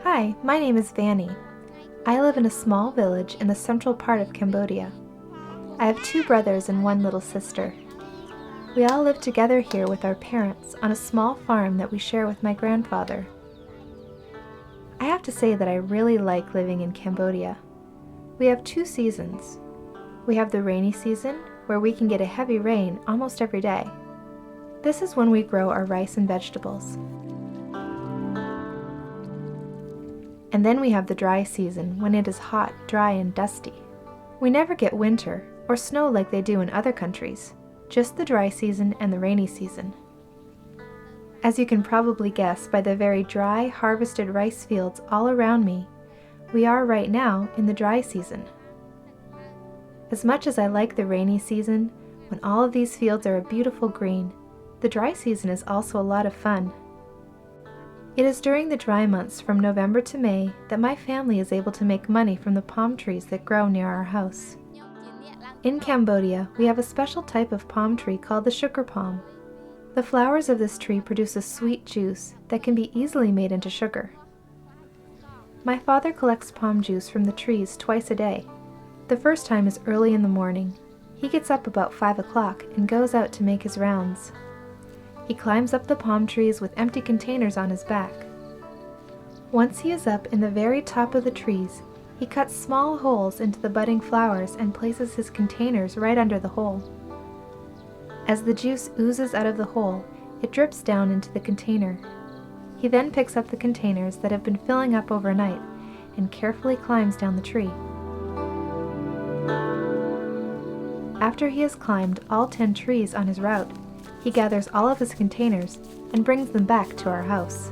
Hi, my name is Vanny. I live in a small village in the central part of Cambodia. I have 2 brothers and 1 little sister. We all live together here with our parents on a small farm that we share with my grandfather. I have to say that I really like living in Cambodia. We have 2 seasons. We have the rainy season, where we can get a heavy rain almost every day. This is when we grow our rice and vegetables. And then we have the dry season, when it is hot, dry, and dusty. We never get winter or snow like they do in other countries, just the dry season and the rainy season. As you can probably guess by the very dry, harvested rice fields all around me, we are right now in the dry season. As much as I like the rainy season, when all of these fields are a beautiful green, the dry season is also a lot of fun. It is during the dry months from November to May that my family is able to make money from the palm trees that grow near our house. In Cambodia, we have a special type of palm tree called the sugar palm. The flowers of this tree produce a sweet juice that can be easily made into sugar. My father collects palm juice from the trees twice a day. The first time is early in the morning. He gets up about 5 o'clock and goes out to make his rounds. He climbs up the palm trees with empty containers on his back. Once he is up in the very top of the trees, he cuts small holes into the budding flowers and places his containers right under the hole. As the juice oozes out of the hole, it drips down into the container. He then picks up the containers that have been filling up overnight and carefully climbs down the tree. After he has climbed all 10 trees on his route, he gathers all of his containers and brings them back to our house.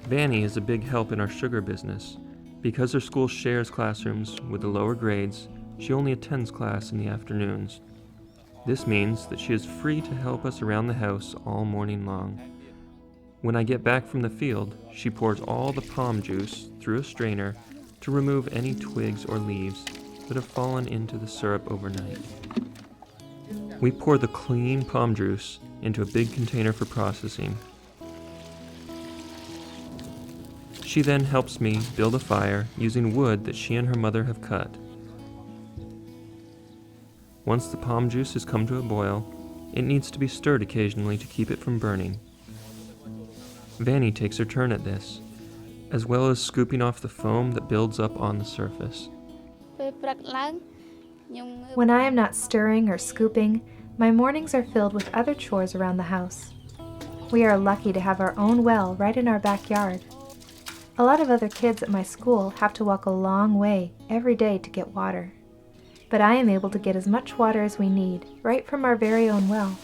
Vanny is a big help in our sugar business. Because her school shares classrooms with the lower grades, she only attends class in the afternoons. This means that she is free to help us around the house all morning long. When I get back from the field, she pours all the palm juice through a strainer to remove any twigs or leaves that have fallen into the syrup overnight. We pour the clean palm juice into a big container for processing. She then helps me build a fire using wood that she and her mother have cut. Once the palm juice has come to a boil, it needs to be stirred occasionally to keep it from burning. Vanny takes her turn at this, as well as scooping off the foam that builds up on the surface. When I am not stirring or scooping, my mornings are filled with other chores around the house. We are lucky to have our own well right in our backyard. A lot of other kids at my school have to walk a long way every day to get water. But I am able to get as much water as we need right from our very own well.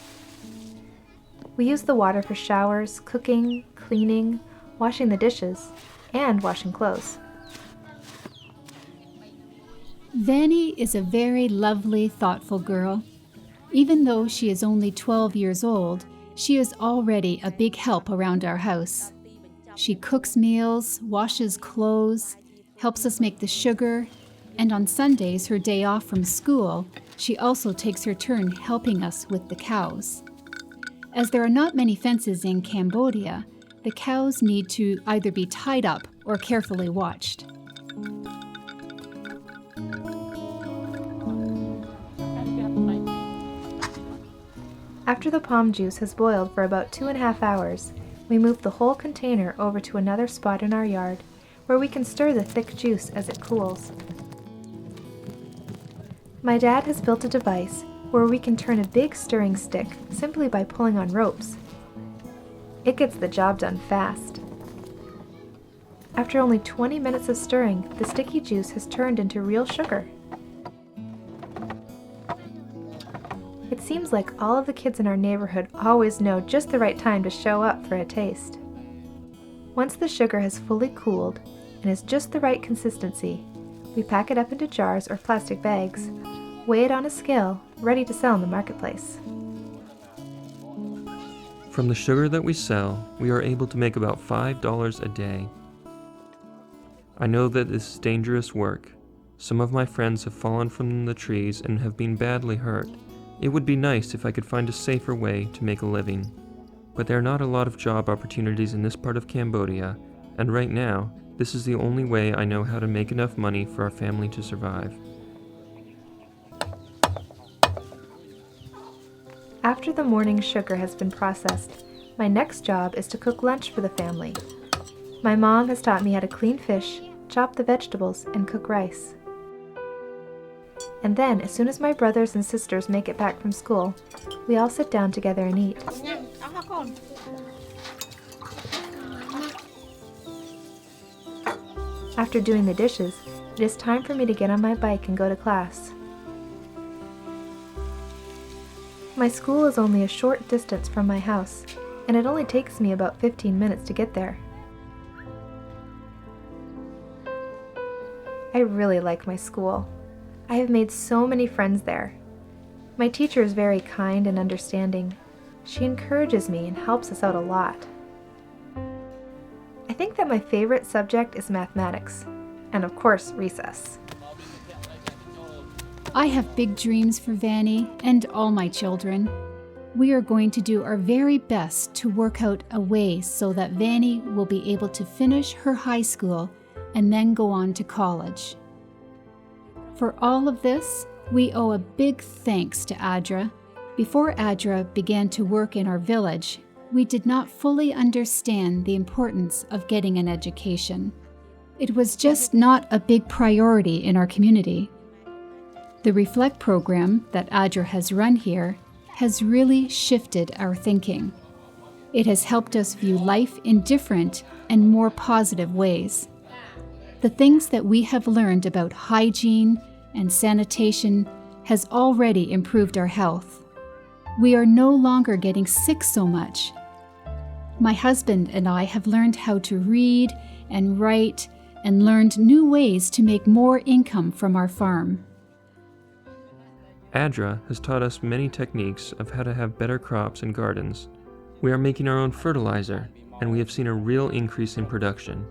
We use the water for showers, cooking, cleaning, washing the dishes, and washing clothes. Vanny is a very lovely, thoughtful girl. Even though she is only 12 years old, she is already a big help around our house. She cooks meals, washes clothes, helps us make the sugar, and on Sundays, her day off from school, she also takes her turn helping us with the cows. As there are not many fences in Cambodia, the cows need to either be tied up or carefully watched. After the palm juice has boiled for about 2.5 hours, we move the whole container over to another spot in our yard where we can stir the thick juice as it cools. My dad has built a device where we can turn a big stirring stick simply by pulling on ropes. It gets the job done fast. After only 20 minutes of stirring, the sticky juice has turned into real sugar. It seems like all of the kids in our neighborhood always know just the right time to show up for a taste. Once the sugar has fully cooled and is just the right consistency, we pack it up into jars or plastic bags, weigh it on a scale, ready to sell in the marketplace. From the sugar that we sell, we are able to make about $5 a day. I know that this is dangerous work. Some of my friends have fallen from the trees and have been badly hurt. It would be nice if I could find a safer way to make a living. But there are not a lot of job opportunities in this part of Cambodia, and right now, this is the only way I know how to make enough money for our family to survive. After the morning sugar has been processed, my next job is to cook lunch for the family. My mom has taught me how to clean fish, chop the vegetables, and cook rice. And then, as soon as my brothers and sisters make it back from school, we all sit down together and eat. After doing the dishes, it is time for me to get on my bike and go to class. My school is only a short distance from my house, and it only takes me about 15 minutes to get there. I really like my school. I have made so many friends there. My teacher is very kind and understanding. She encourages me and helps us out a lot. I think that my favorite subject is mathematics, and of course, recess. I have big dreams for Vanny and all my children. We are going to do our very best to work out a way so that Vanny will be able to finish her high school and then go on to college. For all of this, we owe a big thanks to ADRA. Before ADRA began to work in our village, we did not fully understand the importance of getting an education. It was just not a big priority in our community. The Reflect program that ADRA has run here has really shifted our thinking. It has helped us view life in different and more positive ways. The things that we have learned about hygiene and sanitation has already improved our health. We are no longer getting sick so much. My husband and I have learned how to read and write and learned new ways to make more income from our farm. ADRA has taught us many techniques of how to have better crops and gardens. We are making our own fertilizer, and we have seen a real increase in production.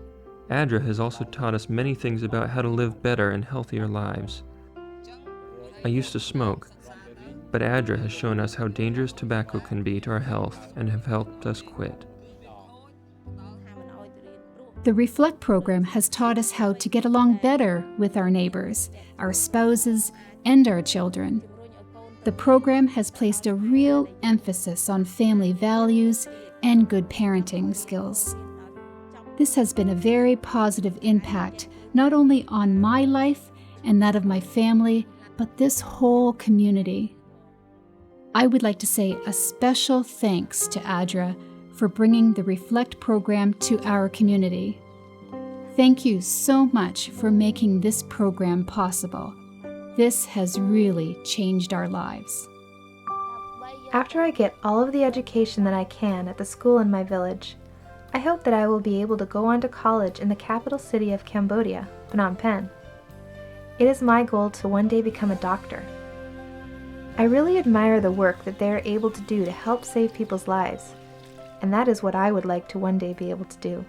ADRA has also taught us many things about how to live better and healthier lives. I used to smoke, but ADRA has shown us how dangerous tobacco can be to our health and have helped us quit. The Reflect program has taught us how to get along better with our neighbors, our spouses, and our children. The program has placed a real emphasis on family values and good parenting skills. This has been a very positive impact, not only on my life and that of my family, but this whole community. I would like to say a special thanks to ADRA for bringing the Reflect program to our community. Thank you so much for making this program possible. This has really changed our lives. After I get all of the education that I can at the school in my village, I hope that I will be able to go on to college in the capital city of Cambodia, Phnom Penh. It is my goal to one day become a doctor. I really admire the work that they are able to do to help save people's lives, and that is what I would like to one day be able to do.